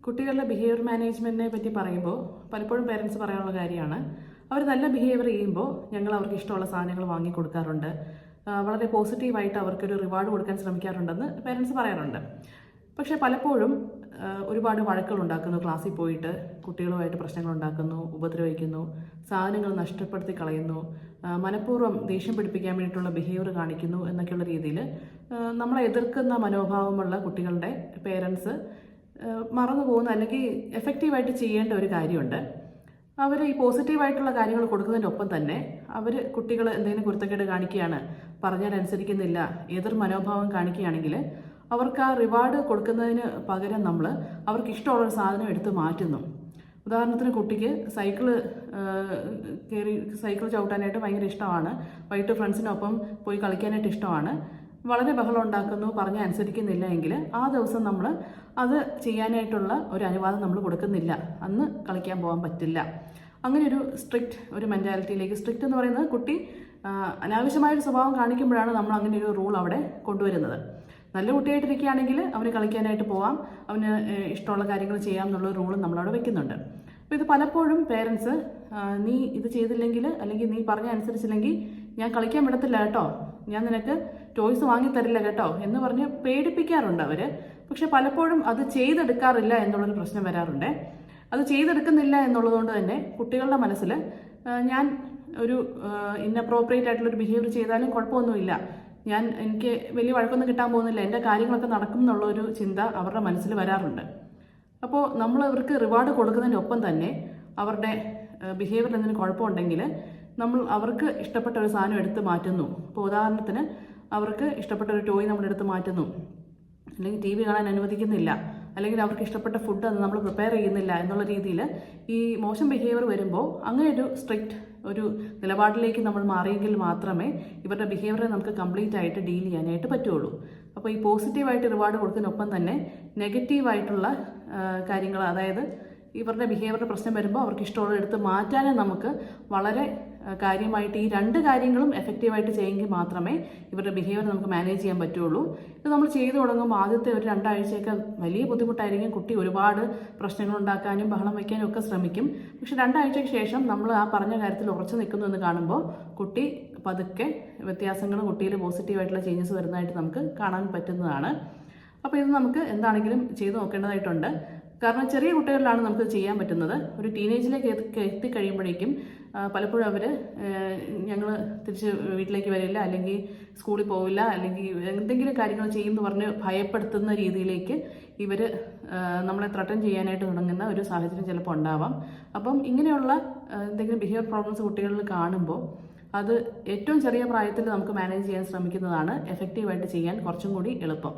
കുട്ടികളുടെ ബിഹേവിയർ മാനേജ്മെന്റിനെ പറ്റി പറയുമ്പോൾ പലപ്പോഴും പേരൻസ് പറയാനുള്ള കാര്യമാണ് അവർ നല്ല ബിഹേവിയർ ചെയ്യുമ്പോൾ ഞങ്ങൾ അവർക്ക് ഇഷ്ടമുള്ള സാധനങ്ങൾ വാങ്ങി കൊടുക്കാറുണ്ട്, വളരെ പോസിറ്റീവായിട്ട് അവർക്കൊരു റിവാർഡ് കൊടുക്കാൻ ശ്രമിക്കാറുണ്ടെന്ന് പേരൻസ് പറയാറുണ്ട്. പക്ഷേ പലപ്പോഴും ഒരുപാട് വഴക്കുകൾ ഉണ്ടാക്കുന്നു, ക്ലാസ്സിൽ പോയിട്ട് കുട്ടികളുമായിട്ട് പ്രശ്നങ്ങൾ ഉണ്ടാക്കുന്നു, ഉപദ്രവിക്കുന്നു, സാധനങ്ങൾ നഷ്ടപ്പെടുത്തി കളയുന്നു, മനഃപൂർവ്വം ദേഷ്യം പിടിപ്പിക്കാൻ വേണ്ടിയിട്ടുള്ള ബിഹേവിയർ കാണിക്കുന്നു എന്നൊക്കെയുള്ള രീതിയിൽ നമ്മളെ എതിർക്കുന്ന മനോഭാവമുള്ള കുട്ടികളുടെ പേരൻസ് മറന്നു പോകുന്ന അല്ലെങ്കിൽ എഫക്റ്റീവായിട്ട് ചെയ്യേണ്ട ഒരു കാര്യമുണ്ട്. അവർ ഈ പോസിറ്റീവായിട്ടുള്ള കാര്യങ്ങൾ കൊടുക്കുന്നതിനൊപ്പം തന്നെ അവർ കുട്ടികൾ എന്തെങ്കിലും കുരുത്തക്കേട് കാണിക്കുകയാണ്, പറഞ്ഞാൽ അനുസരിക്കുന്നില്ല, എതിർ മനോഭാവം കാണിക്കുകയാണെങ്കിൽ അവർക്ക് ആ റിവാർഡ് കൊടുക്കുന്നതിന് പകരം നമ്മൾ അവർക്ക് ഇഷ്ടമുള്ളൊരു സാധനം എടുത്ത് മാറ്റുന്നു. ഉദാഹരണത്തിന് കുട്ടിക്ക് സൈക്കിൾ ചവിട്ടാനായിട്ട് ഭയങ്കര ഇഷ്ടമാണ്, വൈകിട്ട് ഫ്രണ്ട്സിനൊപ്പം പോയി കളിക്കാനായിട്ട് ഇഷ്ടമാണ്, വളരെ ബഹളം ഉണ്ടാക്കുന്നു, പറഞ്ഞ് അനുസരിക്കുന്നില്ല എങ്കിൽ ആ ദിവസം നമ്മൾ അത് ചെയ്യാനായിട്ടുള്ള ഒരു അനുവാദം നമ്മൾ കൊടുക്കുന്നില്ല, അന്ന് കളിക്കാൻ പോകാൻ പറ്റില്ല. അങ്ങനെ ഒരു ഒരു മെൻറ്റാലിറ്റിയിലേക്ക്, സ്ട്രിക്റ്റ് എന്ന് പറയുന്നത് കുട്ടി അനാവശ്യമായൊരു സ്വഭാവം കാണിക്കുമ്പോഴാണ് നമ്മൾ അങ്ങനെ ഒരു റൂൾ അവിടെ കൊണ്ടുവരുന്നത്. നല്ല കുട്ടിയായിട്ടിരിക്കുകയാണെങ്കിൽ അവന് കളിക്കാനായിട്ട് പോവാം, അവന് ഇഷ്ടമുള്ള കാര്യങ്ങൾ ചെയ്യാം എന്നുള്ള റൂളും നമ്മളവിടെ വെക്കുന്നുണ്ട്. അപ്പോൾ ഇത് പലപ്പോഴും പേരൻസ് നീ ഇത് ചെയ്തില്ലെങ്കിൽ അല്ലെങ്കിൽ നീ പറഞ്ഞ അനുസരിച്ചില്ലെങ്കിൽ ഞാൻ കളിക്കാൻ വിടത്തില്ല കേട്ടോ, ഞാൻ നിനക്ക് ടോയ്സ് വാങ്ങിത്തരില്ല കേട്ടോ എന്ന് പറഞ്ഞ് പേടിപ്പിക്കാറുണ്ട് അവർ. പക്ഷെ പലപ്പോഴും അത് ചെയ്തെടുക്കാറില്ല എന്നുള്ളൊരു പ്രശ്നം വരാറുണ്ട്. അത് ചെയ്തെടുക്കുന്നില്ല എന്നുള്ളതുകൊണ്ട് തന്നെ കുട്ടികളുടെ മനസ്സിൽ ഞാൻ ഒരു ഇൻഅപ്രോപ്രിയേറ്റ് ആയിട്ടുള്ളൊരു ബിഹേവിയർ ചെയ്താലും കുഴപ്പമൊന്നുമില്ല, എനിക്ക് വലിയ വഴക്കൊന്നും കിട്ടാൻ പോകുന്നില്ല, എൻ്റെ കാര്യങ്ങളൊക്കെ നടക്കും എന്നുള്ളൊരു ചിന്ത അവരുടെ മനസ്സിൽ വരാറുണ്ട്. അപ്പോൾ നമ്മൾ ഇവർക്ക് റിവാർഡ് കൊടുക്കുന്നതിനൊപ്പം തന്നെ അവരുടെ ബിഹേവിയറിൽ എന്തെങ്കിലും കുഴപ്പമുണ്ടെങ്കിൽ നമ്മൾ അവർക്ക് ഇഷ്ടപ്പെട്ട ഒരു സാധനം എടുത്ത് മാറ്റുന്നു. ഇപ്പോൾ ഉദാഹരണത്തിന് അവർക്ക് ഇഷ്ടപ്പെട്ട ഒരു ടോയ് നമ്മളെടുത്ത് മാറ്റുന്നു, അല്ലെങ്കിൽ TV കാണാൻ അനുവദിക്കുന്നില്ല, അല്ലെങ്കിൽ അവർക്ക് ഇഷ്ടപ്പെട്ട ഫുഡ് അത് നമ്മൾ പ്രിപ്പയർ ചെയ്യുന്നില്ല എന്നുള്ള രീതിയിൽ ഈ മോശം ബിഹേവിയർ വരുമ്പോൾ അങ്ങനെ ഒരു നിലപാടിലേക്ക് നമ്മൾ മാറിയെങ്കിൽ മാത്രമേ ഇവരുടെ ബിഹേവിയറെ നമുക്ക് കംപ്ലീറ്റ് ആയിട്ട് ഡീൽ ചെയ്യാനായിട്ട് പറ്റുള്ളൂ. അപ്പോൾ ഈ പോസിറ്റീവായിട്ട് റിവാർഡ് കൊടുക്കുന്നതിനൊപ്പം തന്നെ നെഗറ്റീവായിട്ടുള്ള കാര്യങ്ങൾ, അതായത് ഇവരുടെ ബിഹേവിയറിൻ്റെ പ്രശ്നം വരുമ്പോൾ അവർക്ക് ഇഷ്ടമുള്ള എടുത്ത് മാറ്റാനും നമുക്ക് വളരെ കാര്യമായിട്ട് ഈ രണ്ട് കാര്യങ്ങളും എഫക്റ്റീവായിട്ട് ചെയ്യുമെങ്കിൽ മാത്രമേ ഇവരുടെ ബിഹേവിയർ നമുക്ക് മാനേജ് ചെയ്യാൻ പറ്റുള്ളൂ. ഇത് നമ്മൾ ചെയ്തു തുടങ്ങുമ്പോൾ ആദ്യത്തെ ഒരു 2 ആഴ്ചയൊക്കെ വലിയ ബുദ്ധിമുട്ടായിരിക്കും. കുട്ടി ഒരുപാട് പ്രശ്നങ്ങൾ ഉണ്ടാക്കാനും ബഹളം വയ്ക്കാനും ഒക്കെ ശ്രമിക്കും. പക്ഷെ 2 ആഴ്ചയ്ക്ക് ശേഷം നമ്മൾ ആ പറഞ്ഞ കാര്യത്തിൽ ഉറച്ചു നിൽക്കുന്നു എന്ന് കാണുമ്പോൾ കുട്ടി പതുക്കെ വ്യത്യാസങ്ങൾ, കുട്ടിയിൽ പോസിറ്റീവായിട്ടുള്ള ചേഞ്ചസ് വരുന്നതായിട്ട് നമുക്ക് കാണാൻ പറ്റുന്നതാണ്. അപ്പോൾ ഇത് നമുക്ക് എന്താണെങ്കിലും ചെയ്തു നോക്കേണ്ടതായിട്ടുണ്ട്. കാരണം ചെറിയ കുട്ടികളിലാണ് നമുക്ക് ചെയ്യാൻ പറ്റുന്നത്. ഒരു ടീനേജിലേക്ക് എത്തിക്കഴിയുമ്പോഴേക്കും പലപ്പോഴും അവർ ഞങ്ങൾ തിരിച്ച് വീട്ടിലേക്ക് വരില്ല, അല്ലെങ്കിൽ സ്കൂളിൽ പോവില്ല, അല്ലെങ്കിൽ എന്തെങ്കിലും കാര്യങ്ങൾ ചെയ്യുമെന്ന് പറഞ്ഞ് ഭയപ്പെടുത്തുന്ന രീതിയിലേക്ക് ഇവർ നമ്മളെ ത്രട്ടൻ ചെയ്യാനായിട്ട് തുടങ്ങുന്ന ഒരു സാഹചര്യം ചിലപ്പോൾ ഉണ്ടാവാം. അപ്പം ഇങ്ങനെയുള്ള എന്തെങ്കിലും ബിഹേവിയർ പ്രോബ്ലംസ് കുട്ടികളിൽ കാണുമ്പോൾ അത് ഏറ്റവും ചെറിയ പ്രായത്തിൽ നമുക്ക് മാനേജ് ചെയ്യാൻ ശ്രമിക്കുന്നതാണ് എഫക്റ്റീവായിട്ട് ചെയ്യാൻ കുറച്ചും കൂടി എളുപ്പം.